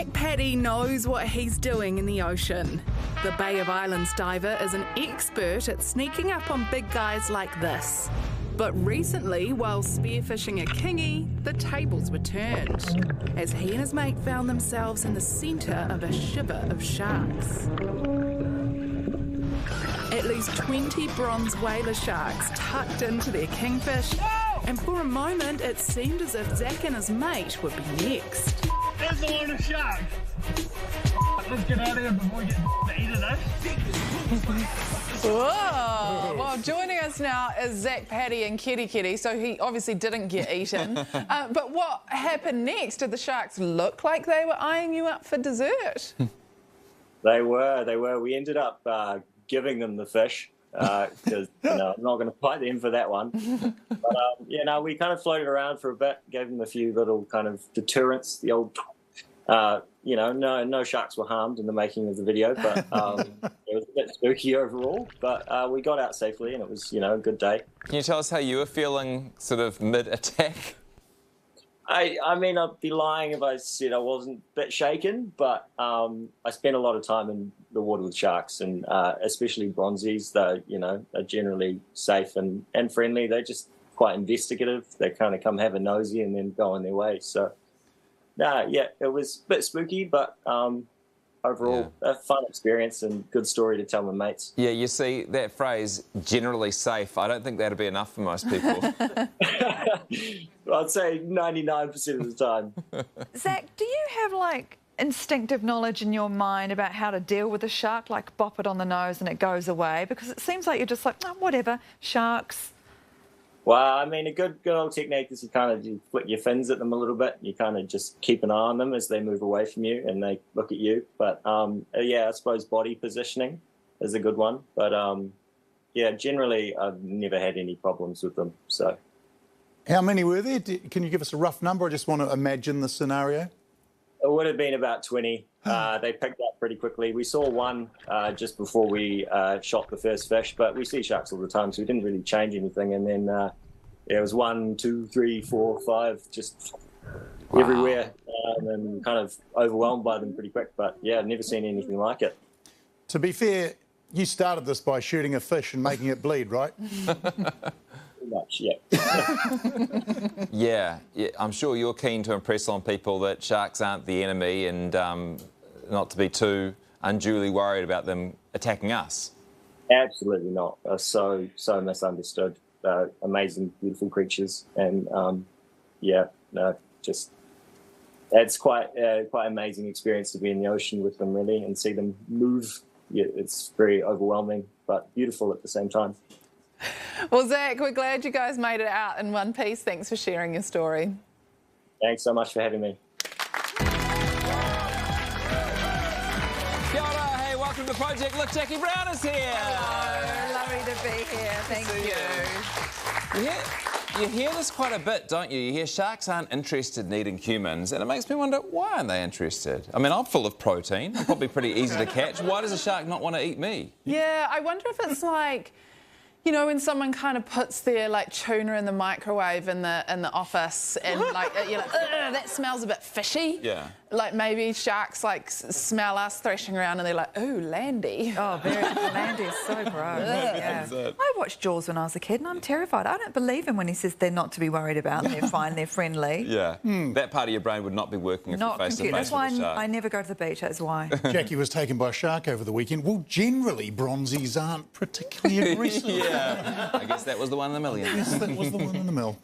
Zach Paddy knows what he's doing in the ocean. The Bay of Islands diver is an expert at sneaking up on big guys like this. But recently, while spearfishing a kingy, the tables were turned, as he and his mate found themselves in the centre of a shiver of sharks. At least 20 bronze whaler sharks tucked into their kingfish, and for a moment it seemed as if Zach and his mate would be next. There's a lot of sharks. Let's get out of here before we get eaten, eh? Whoa! Well, joining us now is Zach Paddy and Kitty Kitty, so he obviously didn't get eaten. But what happened next? Did the sharks look like they were eyeing you up for dessert? They were. We ended up giving them the fish because I'm not going to fight them for that one. But we kind of floated around for a bit, gave them a few little kind of deterrents. The old, no sharks were harmed in the making of the video, but it was a bit spooky overall. But we got out safely, and it was a good day. Can you tell us how you were feeling, sort of mid-attack? I mean, I'd be lying if I said I wasn't a bit shaken, but I spent a lot of time in the water with sharks, and especially bronzies. They're generally safe and friendly. They're just quite investigative. They kind of come have a nosy and then go on their way. So, it was a bit spooky, but overall, a fun experience and good story to tell my mates. Yeah, you see, that phrase, generally safe, I don't think that'd be enough for most people. I'd say 99% of the time. Zach, do you have, instinctive knowledge in your mind about how to deal with a shark, like bop it on the nose and it goes away? Because it seems like you're just like, oh, whatever, sharks. Well, I mean, a good old technique is you flick your fins at them a little bit. You kind of just keep an eye on them as they move away from you and they look at you. But, I suppose body positioning is a good one. But, generally I've never had any problems with them. So, how many were there? Can you give us a rough number? I just want to imagine the scenario. It would have been about 20. They picked up pretty quickly. We saw one just before we shot the first fish, but we see sharks all the time, so we didn't really change anything. And then it was 1, 2, 3, 4, 5, just everywhere, and kind of overwhelmed by them pretty quick. But, I've never seen anything like it. To be fair, you started this by shooting a fish and making it bleed, right? Much, yeah. Yeah, I'm sure you're keen to impress on people that sharks aren't the enemy and not to be too unduly worried about them attacking us. Absolutely not. So misunderstood. Amazing, beautiful creatures, and it's quite amazing experience to be in the ocean with them, really, and see them move. Yeah, it's very overwhelming, but beautiful at the same time. Well, Zach, we're glad you guys made it out in one piece. Thanks for sharing your story. Thanks so much for having me. Kia ora, hey, welcome to the project. Look, Jackie Brown is here. Hello, lovely to be here. Thank you. You hear this quite a bit, don't you? You hear sharks aren't interested in eating humans, and it makes me wonder, why aren't they interested? I mean, I'm full of protein. I'm probably pretty easy to catch. Why does a shark not want to eat me? Yeah, I wonder if it's like, when someone kind of puts their tuna in the microwave in the office, and you're like, that smells a bit fishy. Yeah. Like maybe sharks smell us thrashing around and they're like, ooh, Landy. Oh, Landy is so gross. Yeah. I watched Jaws when I was a kid and I'm terrified. I don't believe him when he says they're not to be worried about. They're fine, they're friendly. Yeah. That part of your brain would not be working if you're face to face with a That's why shark. I never go to the beach, that's why. Jackie was taken by a shark over the weekend. Well, generally, bronzies aren't particularly aggressive. Yeah. I guess that was the one in the million. Yes, that was the one in the mill.